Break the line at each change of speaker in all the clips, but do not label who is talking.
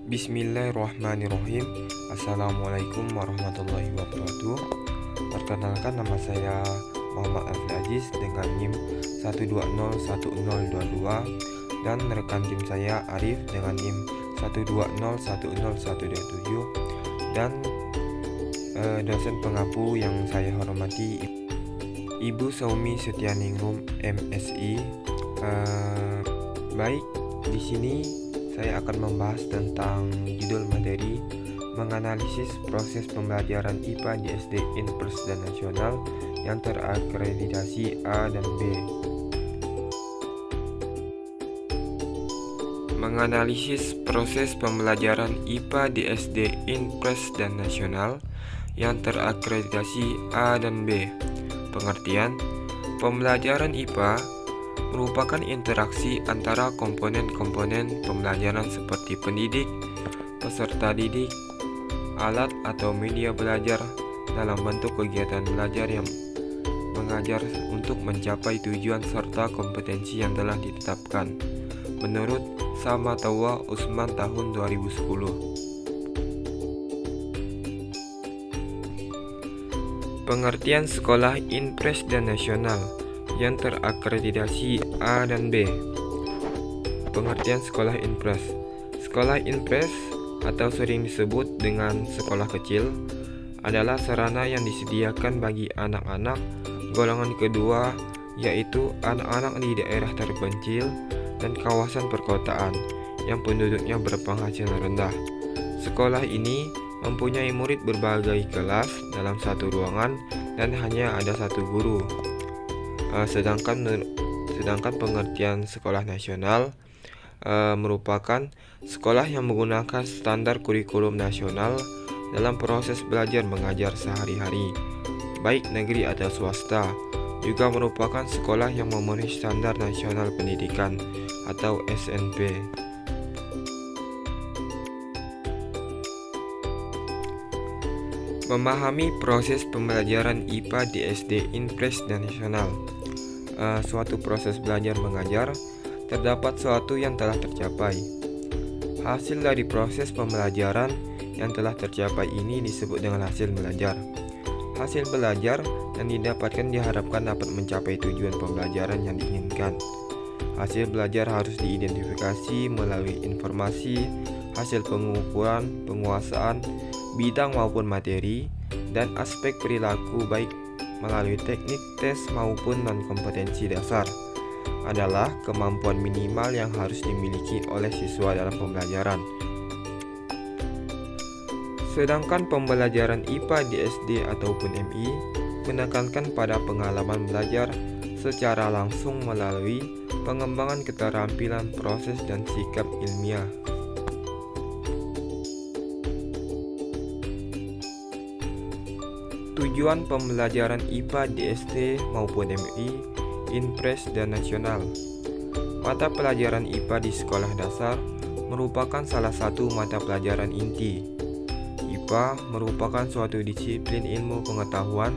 Bismillahirrahmanirrahim. Assalamualaikum warahmatullahi wabarakatuh. Perkenalkan, nama saya Muhammad Afil Aziz dengan NIM 1201022 dan rekan tim saya Arif dengan NIM 1201017 dan dosen pengapu yang saya hormati Ibu Saumi Setianingrum MSI. Baik, di sini saya akan membahas tentang judul materi menganalisis proses pembelajaran IPA di SD Inpres dan Nasional yang terakreditasi A dan B. Menganalisis proses pembelajaran IPA di SD Inpres dan Nasional yang terakreditasi A dan B. Pengertian: pembelajaran IPA merupakan interaksi antara komponen-komponen pembelajaran seperti pendidik, peserta didik, alat atau media belajar dalam bentuk kegiatan belajar yang mengajar untuk mencapai tujuan serta kompetensi yang telah ditetapkan menurut Samatawa Usman tahun 2010. Pengertian sekolah Inpres dan Nasional yang terakreditasi A dan B. Pengertian sekolah Inpres. Sekolah Inpres atau sering disebut dengan sekolah kecil adalah sarana yang disediakan bagi anak-anak golongan kedua, yaitu anak-anak di daerah terpencil dan kawasan perkotaan yang penduduknya berpenghasilan rendah. Sekolah ini mempunyai murid berbagai kelas dalam satu ruangan dan hanya ada satu guru. Sedangkan pengertian sekolah nasional merupakan sekolah yang menggunakan standar kurikulum nasional dalam proses belajar mengajar sehari-hari, baik negeri atau swasta. Juga merupakan sekolah yang memenuhi standar nasional pendidikan atau SNP. Memahami proses pembelajaran IPA di SD Inpres dan Nasional. Suatu proses belajar mengajar, terdapat suatu yang telah tercapai. Hasil dari proses pembelajaran yang telah tercapai ini disebut dengan hasil belajar. Hasil belajar yang didapatkan diharapkan dapat mencapai tujuan pembelajaran yang diinginkan. Hasil belajar harus diidentifikasi melalui informasi, hasil pengukuran, penguasaan, bidang maupun materi, dan aspek perilaku baik melalui teknik tes maupun non-kompetensi dasar adalah kemampuan minimal yang harus dimiliki oleh siswa dalam pembelajaran. Sedangkan pembelajaran IPA di SD ataupun MI menekankan pada pengalaman belajar secara langsung melalui pengembangan keterampilan proses dan sikap ilmiah. Tujuan pembelajaran IPA di SD maupun MI, Inpres dan Nasional. Mata pelajaran IPA di sekolah dasar merupakan salah satu mata pelajaran inti. IPA merupakan suatu disiplin ilmu pengetahuan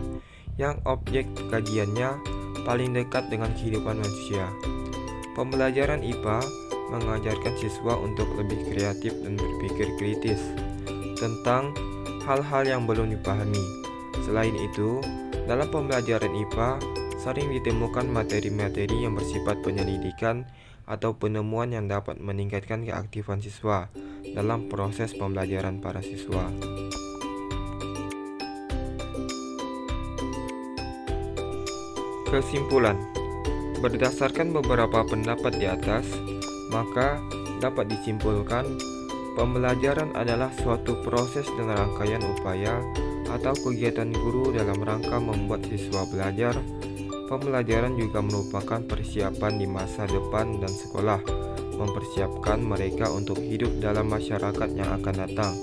yang objek kajiannya paling dekat dengan kehidupan manusia. Pembelajaran IPA mengajarkan siswa untuk lebih kreatif dan berpikir kritis tentang hal-hal yang belum dipahami. Selain itu, dalam pembelajaran IPA sering ditemukan materi-materi yang bersifat penyelidikan atau penemuan yang dapat meningkatkan keaktifan siswa dalam proses pembelajaran para siswa. Kesimpulan: berdasarkan beberapa pendapat di atas, maka dapat disimpulkan pembelajaran adalah suatu proses dan rangkaian upaya atau kegiatan guru dalam rangka membuat siswa belajar. Pembelajaran juga merupakan persiapan di masa depan dan sekolah, mempersiapkan mereka untuk hidup dalam masyarakat yang akan datang.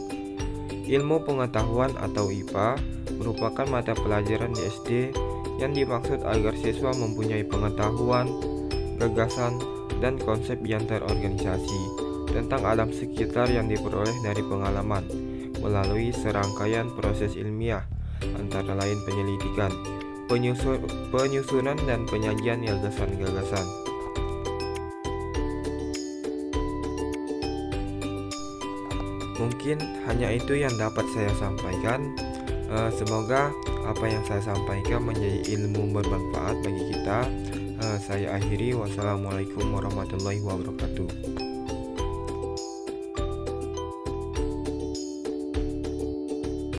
Ilmu pengetahuan atau IPA merupakan mata pelajaran di SD yang dimaksud agar siswa mempunyai pengetahuan, gagasan, dan konsep yang terorganisasi tentang alam sekitar yang diperoleh dari pengalaman melalui serangkaian proses ilmiah, antara lain penyelidikan, penyusunan, dan penyajian gagasan-gagasan. Mungkin hanya itu yang dapat saya sampaikan. Semoga apa yang saya sampaikan menjadi ilmu bermanfaat bagi kita. Saya akhiri. Wassalamualaikum warahmatullahi wabarakatuh.